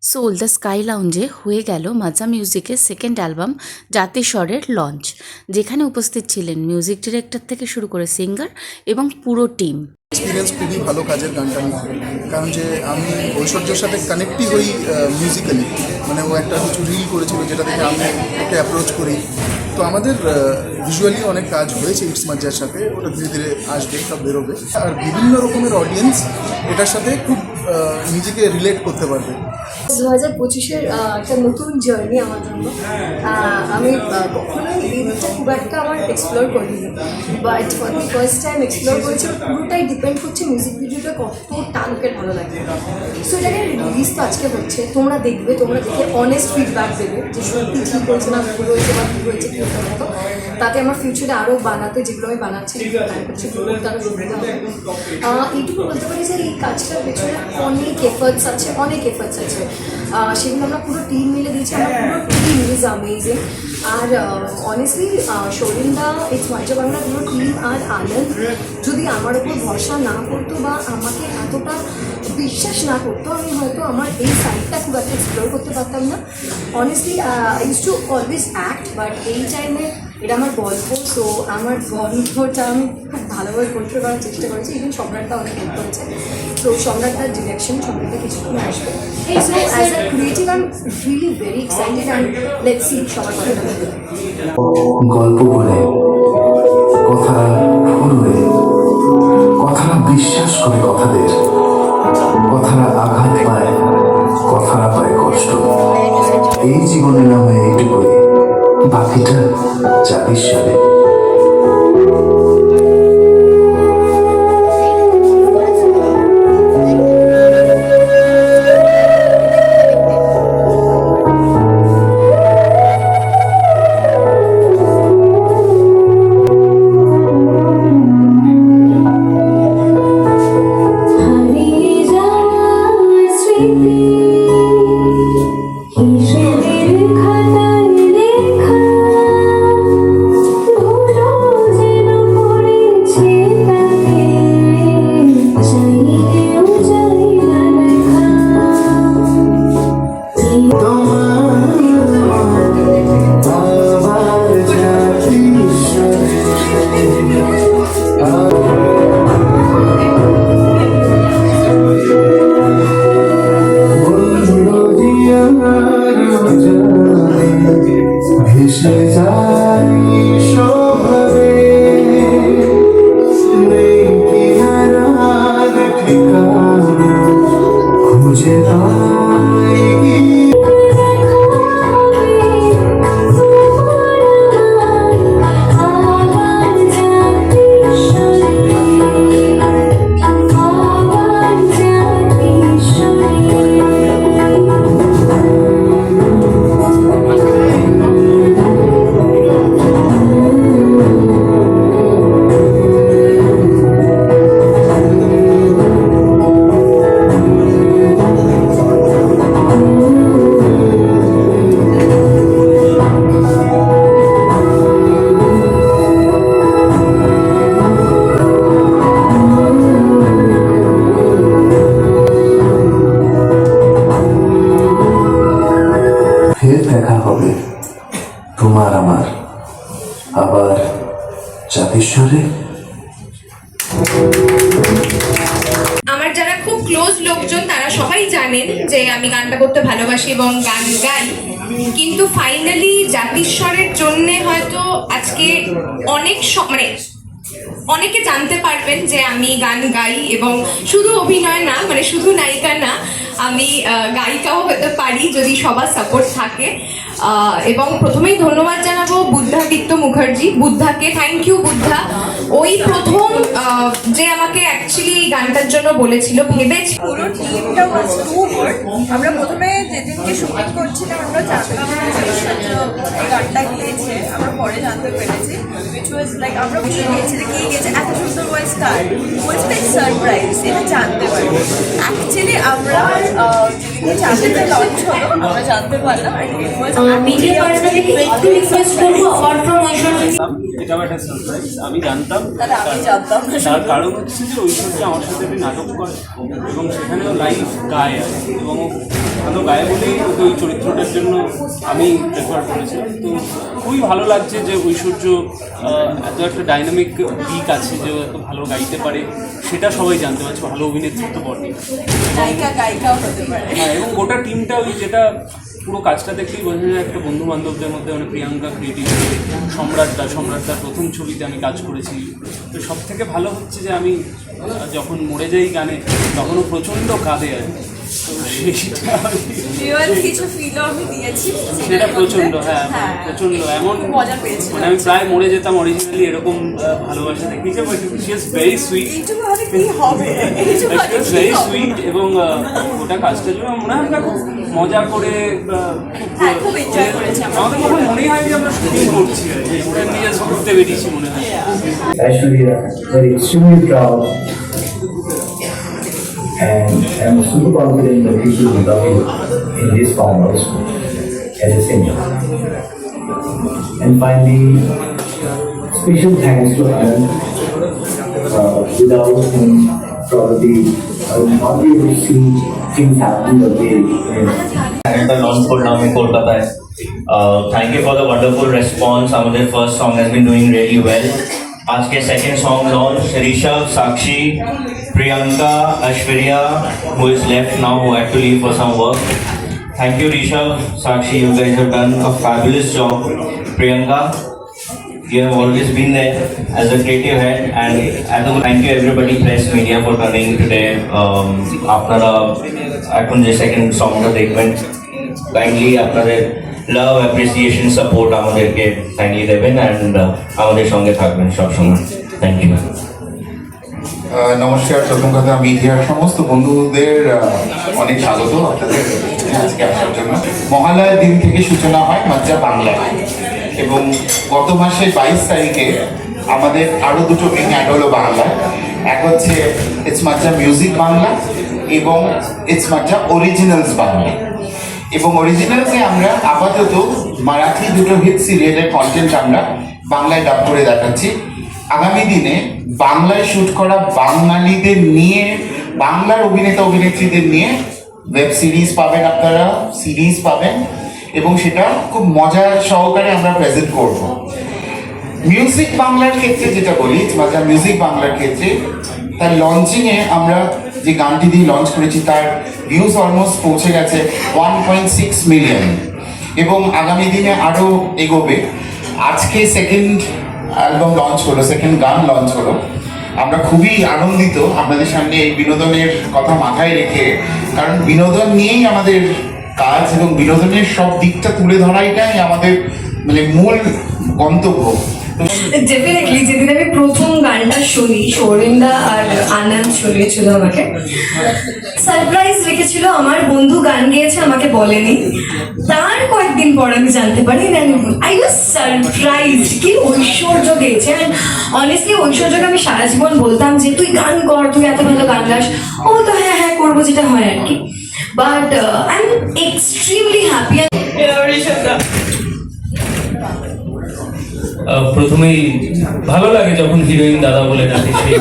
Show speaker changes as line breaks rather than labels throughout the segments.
Soul the sky লাউঞ্জে হয়ে গেল মাজা মিউজিকের সেকেন্ড অ্যালবাম জাতিস্বরের লঞ্চ, যেখানে উপস্থিত ছিলেন মিউজিক ডিরেক্টর থেকে শুরু করে সিঙ্গার এবং পুরো টিম।
এক্সপিরিয়েন্স খুবই ভালো কাজের গানটা নিয়ে, কারণ যে আমি ঐশ্বর্যের সাথে কানেক্টই হই মিউজিক্যালি। মানে ও একটা কিছু রিল করেছিল যেটা থেকে আমি ওকে অ্যাপ্রোচ করি। তো আমাদের ভিজুয়ালি অনেক কাজ হয়েছে ইটস মাজ্জার সাথে, ওটা ধীরে ধীরে আসবে, সব বেরোবে। আর বিভিন্ন রকমের অডিয়েন্স এটার সাথে খুব নিজেকে রিলেট করতে পারবে।
2025-এর একটা নতুন জার্নি আমার জন্য। আমি কখনোই এই দিকটা খুব একটা আমার এক্সপ্লোর করিনি, but for the first time explore করেছি। পুরোটাই ডিপেন্ড করছে মিউজিক ভিডিওটা কতটা লোকের ভালো লাগে। সো এটাকে রিলিজ তো আজকে হচ্ছে, তোমরা দেখবে, তোমরা দেখে অনেস্ট ফিডব্যাক দেবে যে সত্যি ঠিক হয়েছে না ভুল হয়েছে বা কী হয়েছে কী হতে হতো। তাতে আমার ফিউচারে আরও বানাতে, যেগুলো আমি বানাচ্ছি প্ল্যান করছি, করতে আরও সুবিধা হবে। এইটুকু বলতে পারি যে এই কাজটার পেছনে অনেক এফার্টস আছে, সেগুলো আমরা পুরো টিম মিলে দিয়েছি। আমার পুরো টিম ইজ অ্যামেজিং। আর অনেস্টলি শরীরদা, ইটস মাজ্জা বাংলা পুরো টিম আর আনন্দ যদি আমার উপর ভরসা না করতো বা আমাকে এতটা বিশ্বাস না করতো, আমি হয়তো আমার এই সাইডটা খুব একটা এক্সপ্লোর করতে পারতাম না। Honestly I use to always act, but এই টাইমে এটা আমার গল্প। সো আমার গল্পটা আমি খুব ভালোভাবে পোর্ট্রে করার চেষ্টা করেছি। ইভেন সম্রাটটা অনেক হেল্প করেছে। তো সম্রাটটার ডিরেকশন, সম্রাটটা কিছুক্ষণ আসবে। So as a creative I am really very excited and let's see সবার কথা বলতে।
গল্প বলে, কথা ফুরবে, কথা বিশ্বাস করে কথাদের, কথা আঘাত পায়, কথা পায় কষ্ট। এই জীবনের নামে এইটুকুই, বাকিটা জাতিস্বরে। ভেসে যাই সভাবে, নেই কিনারার ঠিকানা, খুঁজে পাই ফের দেখা হবে তোমার আমার আবার জাতিস্বরে।
আমার যারা খুব ক্লোজ লোকজন তারা সবাই জানেন যে আমি গানটা করতে ভালোবাসি এবং গান গাই, কিন্তু ফাইনালি জাতিস্বরের জন্যে হয়তো আজকে মানে অনেকে জানতে পারবেন যে আমি গান গাই, এবং শুধু অভিনয় না, মানে শুধু নায়িকা না, আমি গায়িকাও হতে পারি যদি সবার সাপোর্ট থাকে। এবং প্রথমেই ধন্যবাদ জানাবো বুদ্ধাদিত্য মুখার্জি, বুদ্ধাকে। Thank you Buddha. ওই প্রথম যে আমাকে অ্যাকচুয়ালি এই গানটার জন্য বলেছিল, ভেবেছি
পুরো টিমটা ওয়াজ টু গুড। আমরা প্রথমে যেদিনকে শুটিং করছিলাম আমরা জানতাম না যে ঐশ্বর্য এই গানটা গেয়েছে, আমরা পরে জানতে পেরেছি, উইচ ওয়াজ লাইক আমরা কি গেছি এত সুন্দর ভয়েস কার বলছে লাইক সারপ্রাইজ, এটা জানতে পারি। অ্যাকচুয়ালি আমরা যেদিকে চ্যানেলটা লঞ্চ হলো আমরা জানতে পারলাম
মিডিয়া পার্সোনালিটি একটু রিকোয়েস্ট করবো অল ফ্রম ঐশ্বর্য।
এটাও একটা সারপ্রাইজ, আমি জানতাম।
তাহলে আমি জানতাম না।
তার কারণ হচ্ছে যে ঐশ্বর্য আমার সাথে একটি নাটক করে এবং সেখানেও লাইভ গায় আর কি। এবং ও ভালো গায়ে বলেই ওকে ওই চরিত্রটার জন্য আমি প্রেফার করেছিলাম। তো খুবই ভালো লাগছে যে ঐশ্বর্য এত একটা ডাইনামিক দিক আছে, যে ও এত ভালো গাইতে পারে, সেটা সবাই জানতে পারছে। ভালো অভিনেত্রী তো বটে,
গায়িকাও হতে পারে।
হ্যাঁ। এবং গোটা টিমটা ওই যেটা পুরো কাজটা দেখলেই বোঝা যায় একটা বন্ধু বান্ধবদের মধ্যে, মানে প্রিয়াঙ্কা ক্রিয়েটিভ, সম্রাটদার প্রথম ছবিতে আমি কাজ করেছি। তো সব থেকে ভালো হচ্ছে যে আমি যখন মরে যাই গানে তখনও প্রচণ্ড কাঁদে আর কি। তো সেটা
কিছু ফিলও আমি দিয়েছি
সেটা প্রচণ্ড, হ্যাঁ প্রচণ্ড, এমন
মজা পেয়েছি।
মানে আমি প্রায় মরে যেতাম অরিজিনালি এরকম ভালোবাসা দেখিয়েছে। But she is very sweet,
এইটুকু ভাবে কি হবে,
ভেরি সুইট। এবং ওটা কাজটার জন্য মনে হয় আমরা খুব মজা করে
খুব এনজয় করেছি।
আমাদের কখন মনেই হয় যে আমরা শুটিং করছি আর কি, ওটা নিয়ে ঘুরতে বেরিয়েছি মনে হয়।
Aishwarya, very extremely proud, and I'm super confident that people will love you in this form also as a singer. And finally, special thanks to Anand. Without him, probably I would not be able to see things happen the way it is.
চ্যানেলটা launch করলাম আমি কলকাতায়। Thank you for the wonderful response. আমাদের first song has been doing really well. আজকে second song launch, Rishabh, Sakshi, Priyanka, Aishwarya, who is left now, who had to leave for some work. Thank you Rishabh, Sakshi, you guys have done a fabulous job. Priyanka, you have always been there as a creative head, and thank you everybody, press media, for coming today. আপনারা এখন যে second সংটা দেখবেন, kindly আপনাদের love, appreciation, support আমাদেরকে kindly দেবেন and আমাদের সঙ্গে থাকবেন সবসময়। Thank you.
নমস্কার, প্রথম কথা মিডিয়ার সমস্ত বন্ধুদের অনেক স্বাগত আপনাদের আজকে আসার জন্য। মহালয়ার দিন থেকে সূচনা হয় মজ্জা বাংলায়, এবং গত মাসে 22 তারিখে আমাদের আরও দুটো মেইন অ্যাড হলো বাংলায়। এক হচ্ছে ইটস মজ্জা মিউজিক বাংলা এবং ইটস মজ্জা অরিজিনালস বাংলা। এবং অরিজিনালসে আমরা আপাতত মারাঠি দুটো হিট সিরিয়ালের কন্টেন্ট আমরা বাংলায় ডাব করে দেখাচ্ছি। আগামী দিনে বাংলায় শ্যুট করা বাঙালিদের নিয়ে, বাংলার অভিনেতা অভিনেত্রীদের নিয়ে ওয়েব সিরিজ পাবেন আপনারা, সিরিজ পাবেন, এবং সেটা খুব মজার সহকারে আমরা প্রেজেন্ট করব। মিউজিক বাংলার ক্ষেত্রে যেটা বলি, মানে মিউজিক বাংলার ক্ষেত্রে তার লঞ্চিংয়ে আমরা যে গানটি দিয়ে লঞ্চ করেছি তার ভিউজ অলমোস্ট পৌঁছে গেছে 1.6 মিলিয়ন, এবং আগামী দিনে আরও এগোবে। আজকে সেকেন্ড অ্যালবাম লঞ্চ হলো, সেকেন্ড গান লঞ্চ হলো। আমরা খুবই আনন্দিত আপনাদের সামনে এই বিনোদনের কথা মাথায় রেখে, কারণ বিনোদন নিয়েই আমাদের কাজ এবং বিনোদনের সব দিকটা তুলে ধরাইটাই আমাদের মানে মূল গন্তব্য।
ডেফিনেটলি যেদিন আমি প্রথম গানটা শুনি, সৌরিন্দা আর আনন্দ শুনিয়েছিল আমাকে, সারপ্রাইজ রেখেছিল। আমার বন্ধু গান গেয়েছে, আমাকে বলেনি। তার কয়েকদিন পর আমি জানতে পারি, আই ওয়াজ সারপ্রাইজ কি ঐশ্বর্য গেয়েছে। অ্যান্ড অনেস্টলি ঐশ্বর্যকে আমি সারা জীবন বলতাম যে তুই গান কর, তুই এত ভালো গান গাস। ও তো হ্যাঁ হ্যাঁ করবো, যেটা হয় আর কি। But I am extremely happy.
প্রথমেই ভালো লাগে যখন হিরোইন দাদা বলে ডাকে, সেই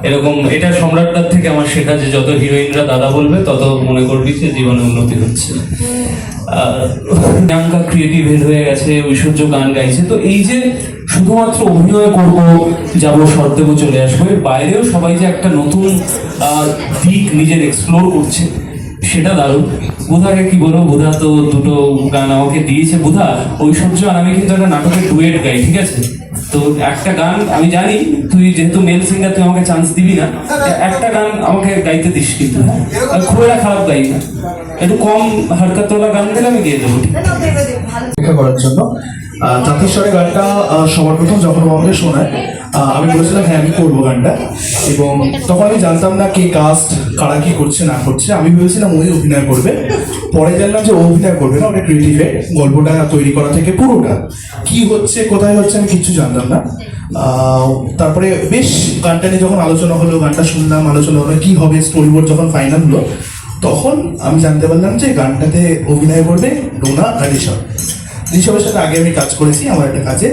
এরকম। এটা সম্রাটদার থেকে আমার শেখা, যে যত হিরোইনরা দাদা বলবে তত মনে করবি যে জীবনে উন্নতি হচ্ছে। প্রিয়াঙ্কা ক্রিয়েটিভ হেড হয়ে গেছে, ঐশ্বর্য গান গাইছে। তো এই যে শুধুমাত্র অভিনয় করবো, যাবো, শর্ট দেবো, চলে আসবো, এর বাইরেও সবাই যে একটা নতুন দিক নিজের এক্সপ্লোর করছে, সেটা দারুণ। বুধাকে কি বলবো, বুধা তো দুটো গান আমাকে দিয়েছে। বুধা, ঐশ্বর্য আর আমি কিন্তু একটা নাটকের ডুয়েট গাই, ঠিক আছে? তো একটা গান আমি জানি তুই যেহেতু মেল সিঙ্গার, তুই আমাকে চান্স দিবি না, একটা গান আমাকে গাইতে দিস কিন্তু। খুব একটা খারাপ গাই না, একটু কম হারকাতওয়ালা গান দিলে আমি গিয়ে দেবো, ঠিক
করার জন্য। তাঁতেশ্বরে গানটা সবার প্রথম যখন আমাকে শোনায়,
আমি বলেছিলাম হ্যাঁ আমি করবো গানটা, এবং তখন আমি জানতাম না কে কাস্ট, কারা কি করছে না করছে। আমি ভেবেছিলাম ওই অভিনয় করবে, পরে জানলাম যে ও অভিনয় করবে না, ওটা ক্রিয়েটিভে গল্পটা তৈরি করা থেকে পুরোটা কি হচ্ছে কোথায় হচ্ছে আমি কিচ্ছু জানতাম না। তারপরে বেশ গানটা নিয়ে যখন আলোচনা হলো, গানটা শুনলাম, আলোচনা হলো কি হবে, স্টোরি বোর্ড যখন ফাইনাল হলো তখন আমি জানতে পারলাম যে গানটাতে অভিনয় করবে ডোনা আর ঋষভ। ঋষভের সাথে আগে আমি কাজ করেছি আমার একটা কাজে,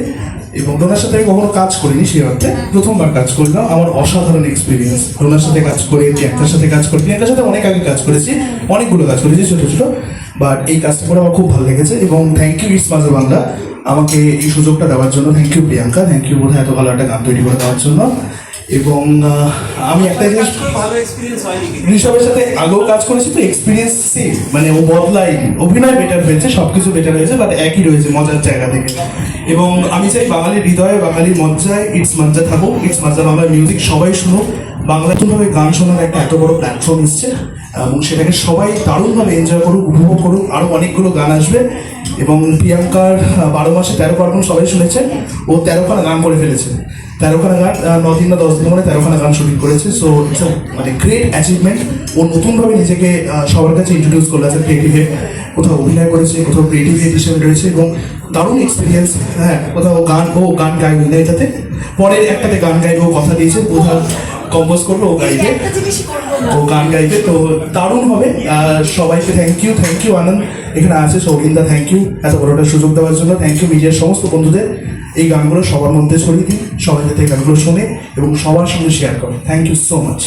এবং ডোনার সাথে আমি কখনো কাজ করিনি, সেই অর্থে প্রথমবার কাজ করলাম। আমার অসাধারণ এক্সপিরিয়েন্স, ডোনার সাথে কাজ করে, প্রিয়াঙ্কার সাথে কাজ করে, প্রিয়াঙ্কার সাথে অনেক আগে কাজ করেছি, অনেকগুলো কাজ করেছি ছোটো ছোটো, বাট এই কাজটা করে আমার খুব ভালো লেগেছে। এবং থ্যাংক ইউ ইটস মাঝে বাংলা আমাকে এই সুযোগটা দেওয়ার জন্য, thank you Priyanka, thank you বোধহয় এত ভালো একটা গান তৈরি করে দেওয়ার জন্য। এবং আমি একটা জিনিস, ঋষভের সাথে আগেও কাজ করেছি তো এক্সপিরিয়েন্স সেম, মানে ও বদলায়নি, অভিনয় বেটার হয়েছে, সব কিছু বেটার হয়েছে, বাট একই রয়েছে মজার জায়গা থেকে। এবং আমি চাই বাঙালির হৃদয়ে, বাঙালির মজ্জায় ইটস মজ্জা থাকুক, ইটস মজ্জা বাংলার মিউজিক সবাই শুনুক। বাংলাভাবে গান শোনার একটা এত বড় প্ল্যাটফর্ম এসছে, এবং সেটাকে সবাই দারুণভাবে এনজয় করুক, উপভোগ করুক। আরও অনেকগুলো গান আসবে, এবং প্রিয়াঙ্কার 12 মাসে 13 পার্বণ সবাই শুনেছে, ও 13খানা গান করে ফেলেছে, 13খানা গান 9 দিন না 10 দিন মানে 13খানা গান শুটিং করেছে। সো ইটস মানে গ্রেট অ্যাচিভমেন্ট। ও নতুনভাবে নিজেকে সবার কাছে ইন্ট্রোডিউস করলো আছে ক্রিয়েটিভে, কোথাও অভিনয় করেছে, কোথাও ক্রিয়েটিভ হিসেবে রয়েছে, এবং দারুণ এক্সপিরিয়েন্স। হ্যাঁ, কোথাও গান গাইবে না এটাতে, পরের একটাতে গান গাইবে, ও কথা দিয়েছে, কোথাও কম্পোজ করবে, ও গাইবে, ও গান গাইবে, তো দারুণ হবে। সবাইকে থ্যাংক ইউ আনন্দ এখানে আছে, সৌগিন্দা থ্যাংক ইউ এত বড়টা সুযোগ দেওয়ার জন্য, থ্যাংক ইউ মিডিয়ার সমস্ত বন্ধুদের। এই গানগুলো সবার মধ্যে ছড়িয়ে দিন, সবাই যাতে এই গানগুলো শোনে এবং সবার সঙ্গে শেয়ার করে। Thank you so much.